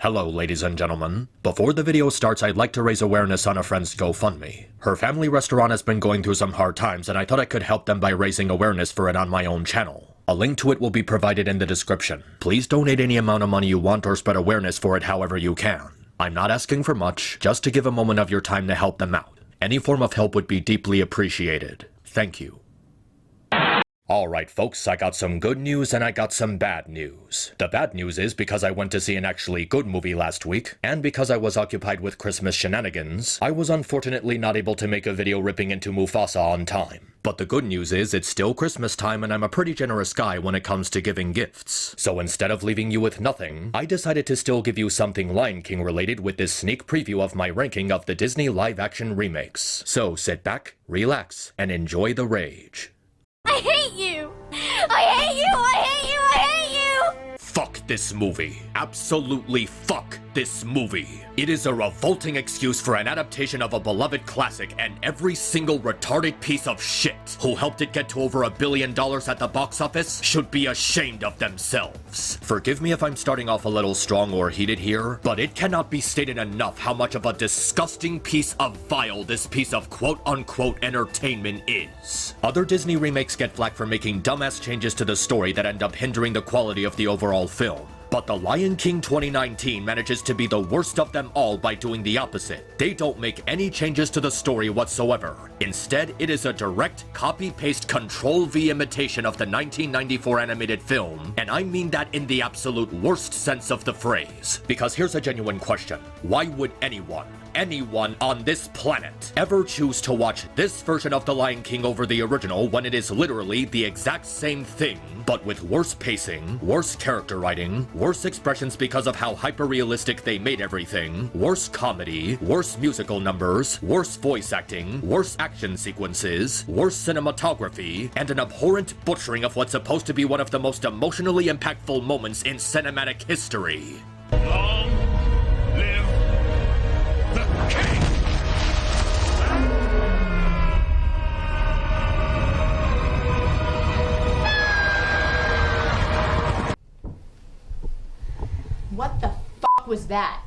Hello, ladies and gentlemen. Before the video starts, I'd like to raise awareness on a friend's GoFundMe. Her family restaurant has been going through some hard times, and I thought I could help them by raising awareness for it on my own channel. A link to it will be provided in the description. Please donate any amount of money you want or spread awareness for it however you can. I'm not asking for much, just to give a moment of your time to help them out. Any form of help would be deeply appreciated. Thank you. Alright folks, I got some good news and I got some bad news. The bad news is because I went to see an actually good movie last week, and because I was occupied with Christmas shenanigans, I was unfortunately not able to make a video ripping into Mufasa on time. But the good news is it's still Christmas time and I'm a pretty generous guy when it comes to giving gifts. So instead of leaving you with nothing, I decided to still give you something Lion King related with this sneak preview of my ranking of the Disney live-action remakes. So sit back, relax, and enjoy the rage. I hate you! I hate you! I hate you! I hate you! Fuck this movie. Absolutely fuck this movie. It is a revolting excuse for an adaptation of a beloved classic, and every single retarded piece of shit who helped it get to over $1 billion at the box office should be ashamed of themselves. Forgive me if I'm starting off a little strong or heated here, but it cannot be stated enough how much of a disgusting piece of vile this piece of quote-unquote entertainment is. Other Disney remakes get flack for making dumbass changes to the story that end up hindering the quality of the overall film. But The Lion King 2019 manages to be the worst of them all by doing the opposite. They don't make any changes to the story whatsoever. Instead, it is a direct copy-paste Control-V imitation of the 1994 animated film, and I mean that in the absolute worst sense of the phrase. Because here's a genuine question. Why would anyone on this planet ever choose to watch this version of The Lion King over the original when it is literally the exact same thing, but with worse pacing, worse character writing, worse expressions because of how hyper-realistic they made everything, worse comedy, worse musical numbers, worse voice acting, worse action sequences, worse cinematography, and an abhorrent butchering of what's supposed to be one of the most emotionally impactful moments in cinematic history. Long live the king! What the fuck was that?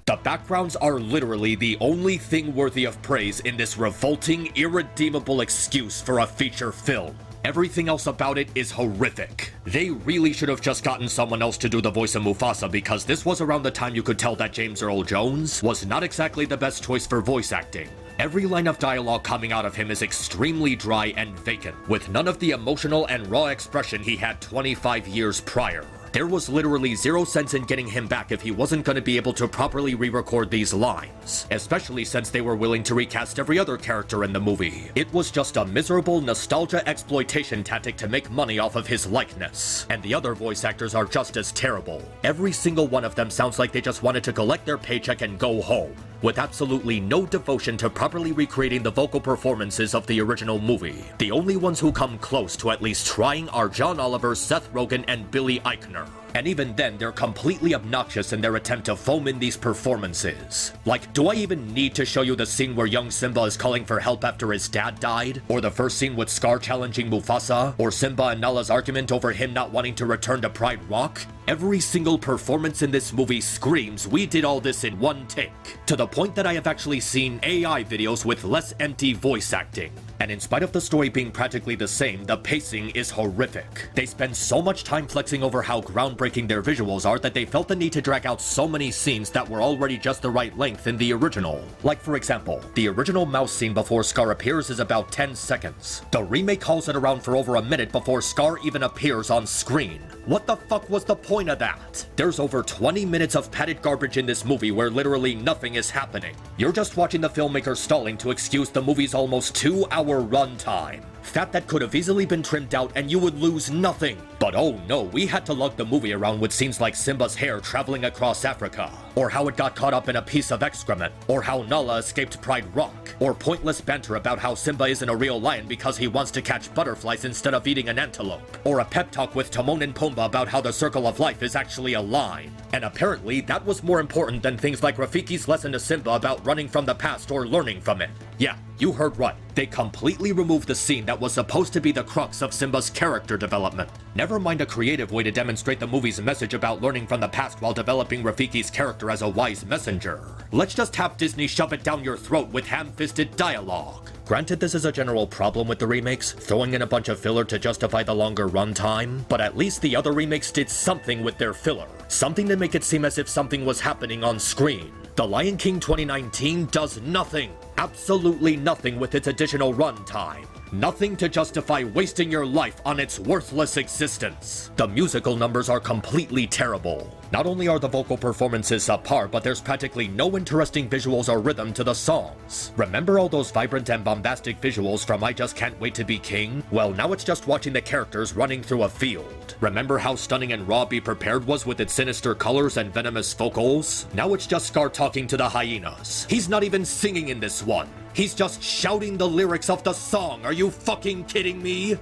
The backgrounds are literally the only thing worthy of praise in this revolting, irredeemable excuse for a feature film. Everything else about it is horrific. They really should have just gotten someone else to do the voice of Mufasa, because this was around the time you could tell that James Earl Jones was not exactly the best choice for voice acting. Every line of dialogue coming out of him is extremely dry and vacant, with none of the emotional and raw expression he had 25 years prior. There was literally zero sense in getting him back if he wasn't going to be able to properly re-record these lines, especially since they were willing to recast every other character in the movie. It was just a miserable nostalgia exploitation tactic to make money off of his likeness, and the other voice actors are just as terrible. Every single one of them sounds like they just wanted to collect their paycheck and go home, with absolutely no devotion to properly recreating the vocal performances of the original movie. The only ones who come close to at least trying are John Oliver, Seth Rogen, and Billy Eichner. And even then, they're completely obnoxious in their attempt to foam in these performances. Like, do I even need to show you the scene where young Simba is calling for help after his dad died? Or the first scene with Scar challenging Mufasa? Or Simba and Nala's argument over him not wanting to return to Pride Rock? Every single performance in this movie screams, we did all this in one take. To the point that I have actually seen AI videos with less empty voice acting. And in spite of the story being practically the same, the pacing is horrific. They spend so much time flexing over how groundbreaking their visuals are that they felt the need to drag out so many scenes that were already just the right length in the original. Like for example, the original mouse scene before Scar appears is about 10 seconds. The remake calls it around for over a minute before Scar even appears on screen. What the fuck was the point of that? There's over 20 minutes of padded garbage in this movie where literally nothing is happening. You're just watching the filmmaker stalling to excuse the movie's almost 2-hour runtime. Fat that could have easily been trimmed out and you would lose nothing. But oh no, we had to lug the movie around with scenes like Simba's hair traveling across Africa, or how it got caught up in a piece of excrement, or how Nala escaped Pride Rock, or pointless banter about how Simba isn't a real lion because he wants to catch butterflies instead of eating an antelope, or a pep talk with Timon and Pumbaa about how the circle of life is actually a line. And apparently that was more important than things like Rafiki's lesson to Simba about running from the past or learning from it. Yeah, you heard right. They completely removed the scene that that was supposed to be the crux of Simba's character development. Never mind a creative way to demonstrate the movie's message about learning from the past while developing Rafiki's character as a wise messenger. Let's just have Disney shove it down your throat with ham-fisted dialogue. Granted, this is a general problem with the remakes, throwing in a bunch of filler to justify the longer runtime, but at least the other remakes did something with their filler. Something to make it seem as if something was happening on screen. The Lion King 2019 does nothing, absolutely nothing with its additional runtime. Nothing to justify wasting your life on its worthless existence. The musical numbers are completely terrible. Not only are the vocal performances subpar, but there's practically no interesting visuals or rhythm to the songs. Remember all those vibrant and bombastic visuals from I Just Can't Wait to Be King? Well, now it's just watching the characters running through a field. Remember how stunning and raw Be Prepared was with its sinister colors and venomous vocals? Now it's just Scar talking to the hyenas. He's not even singing in this one. He's just shouting the lyrics of the song. Are you fucking kidding me?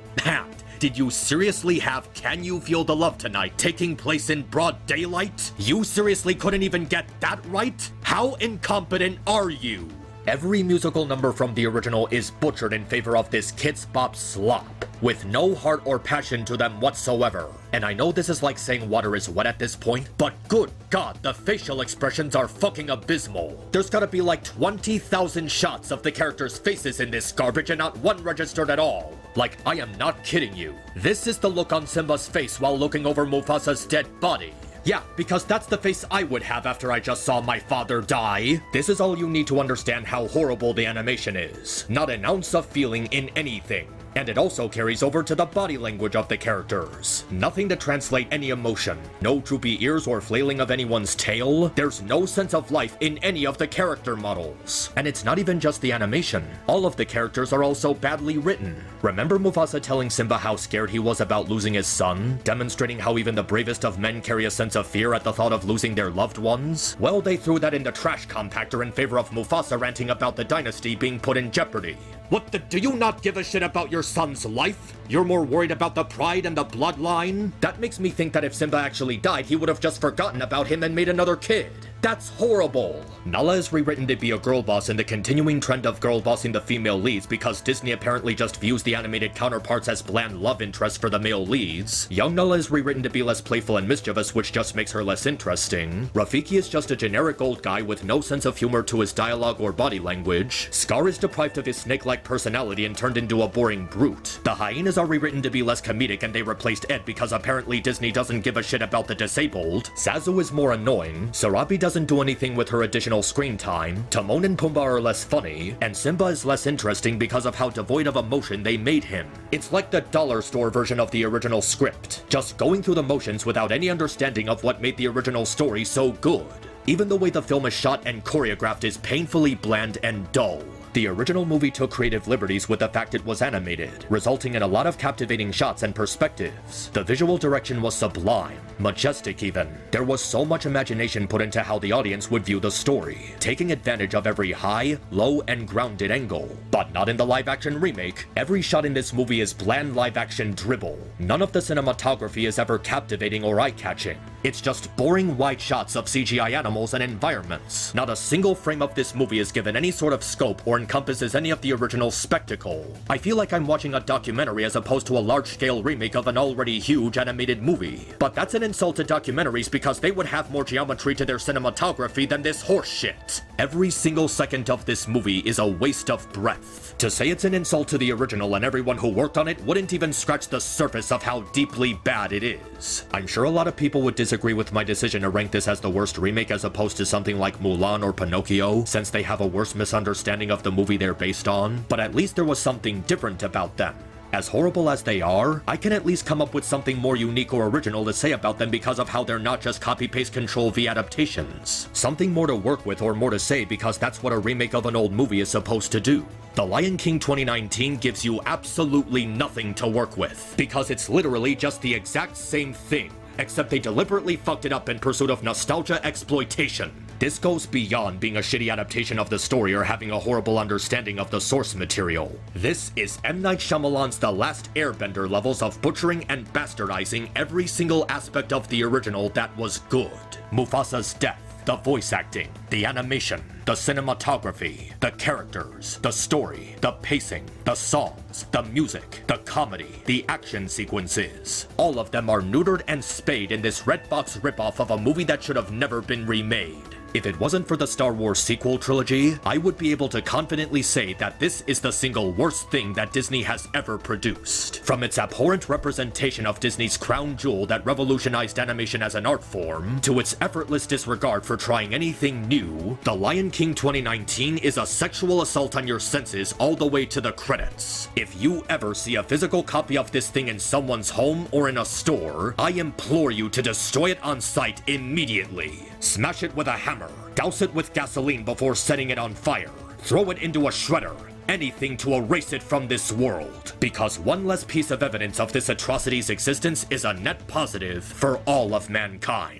Did you seriously have Can You Feel the Love Tonight taking place in broad daylight? You seriously couldn't even get that right? How incompetent are you? Every musical number from the original is butchered in favor of this Kids Bop slop, with no heart or passion to them whatsoever. And I know this is like saying water is wet at this point, but good God, the facial expressions are fucking abysmal. There's gotta be like 20,000 shots of the characters' faces in this garbage and not one registered at all. Like, I am not kidding you. This is the look on Simba's face while looking over Mufasa's dead body. Yeah, because that's the face I would have after I just saw my father die. This is all you need to understand how horrible the animation is. Not an ounce of feeling in anything. And it also carries over to the body language of the characters. Nothing to translate any emotion. No droopy ears or flailing of anyone's tail. There's no sense of life in any of the character models. And it's not even just the animation. All of the characters are also badly written. Remember Mufasa telling Simba how scared he was about losing his son? Demonstrating how even the bravest of men carry a sense of fear at the thought of losing their loved ones? Well, they threw that in the trash compactor in favor of Mufasa ranting about the dynasty being put in jeopardy. What the— do you not give a shit about your son's life? You're more worried about the pride and the bloodline? That makes me think that if Simba actually died, he would have just forgotten about him and made another kid. That's horrible. Nala is rewritten to be a girl boss in the continuing trend of girl bossing the female leads because Disney apparently just views the animated counterparts as bland love interests for the male leads. Young Nala is rewritten to be less playful and mischievous, which just makes her less interesting. Rafiki is just a generic old guy with no sense of humor to his dialogue or body language. Scar is deprived of his snake-like personality and turned into a boring brute. The hyenas are rewritten to be less comedic and they replaced Ed because apparently Disney doesn't give a shit about the disabled. Zazu is more annoying. Sarabi doesn't do anything with her additional screen time. Timon and Pumbaa are less funny, and Simba is less interesting because of how devoid of emotion they made him. It's like the dollar store version of the original script, just going through the motions without any understanding of what made the original story so good. Even the way the film is shot and choreographed is painfully bland and dull. The original movie took creative liberties with the fact it was animated, resulting in a lot of captivating shots and perspectives. The visual direction was sublime, majestic even. There was so much imagination put into how the audience would view the story, taking advantage of every high, low, and grounded angle. But not in the live-action remake. Every shot in this movie is bland live-action dribble. None of the cinematography is ever captivating or eye-catching. It's just boring wide shots of CGI animals and environments. Not a single frame of this movie is given any sort of scope or encompasses any of the original spectacle. I feel like I'm watching a documentary as opposed to a large-scale remake of an already huge animated movie. But that's an insult to documentaries because they would have more geometry to their cinematography than this horse shit. Every single second of this movie is a waste of breath. To say it's an insult to the original and everyone who worked on it wouldn't even scratch the surface of how deeply bad it is. I'm sure a lot of people would disagree with my decision to rank this as the worst remake as opposed to something like Mulan or Pinocchio, since they have a worse misunderstanding of the movie they're based on, but at least there was something different about them. As horrible as they are, I can at least come up with something more unique or original to say about them because of how they're not just copy-paste Control-V adaptations. Something more to work with or more to say because that's what a remake of an old movie is supposed to do. The Lion King 2019 gives you absolutely nothing to work with, because it's literally just the exact same thing, except they deliberately fucked it up in pursuit of nostalgia exploitation. This goes beyond being a shitty adaptation of the story or having a horrible understanding of the source material. This is M. Night Shyamalan's The Last Airbender levels of butchering and bastardizing every single aspect of the original that was good. Mufasa's death, The voice acting, the animation, the cinematography, the characters, the story, the pacing, the songs, the music, the comedy, the action sequences. All of them are neutered and spayed in this Redbox ripoff of a movie that should have never been remade. If it wasn't for the Star Wars sequel trilogy, I would be able to confidently say that this is the single worst thing that Disney has ever produced. From its abhorrent representation of Disney's crown jewel that revolutionized animation as an art form, to its effortless disregard for trying anything new, The Lion King 2019 is a sexual assault on your senses all the way to the credits. If you ever see a physical copy of this thing in someone's home or in a store, I implore you to destroy it on sight immediately. Smash it with a hammer, douse it with gasoline before setting it on fire, throw it into a shredder, anything to erase it from this world. Because one less piece of evidence of this atrocity's existence is a net positive for all of mankind.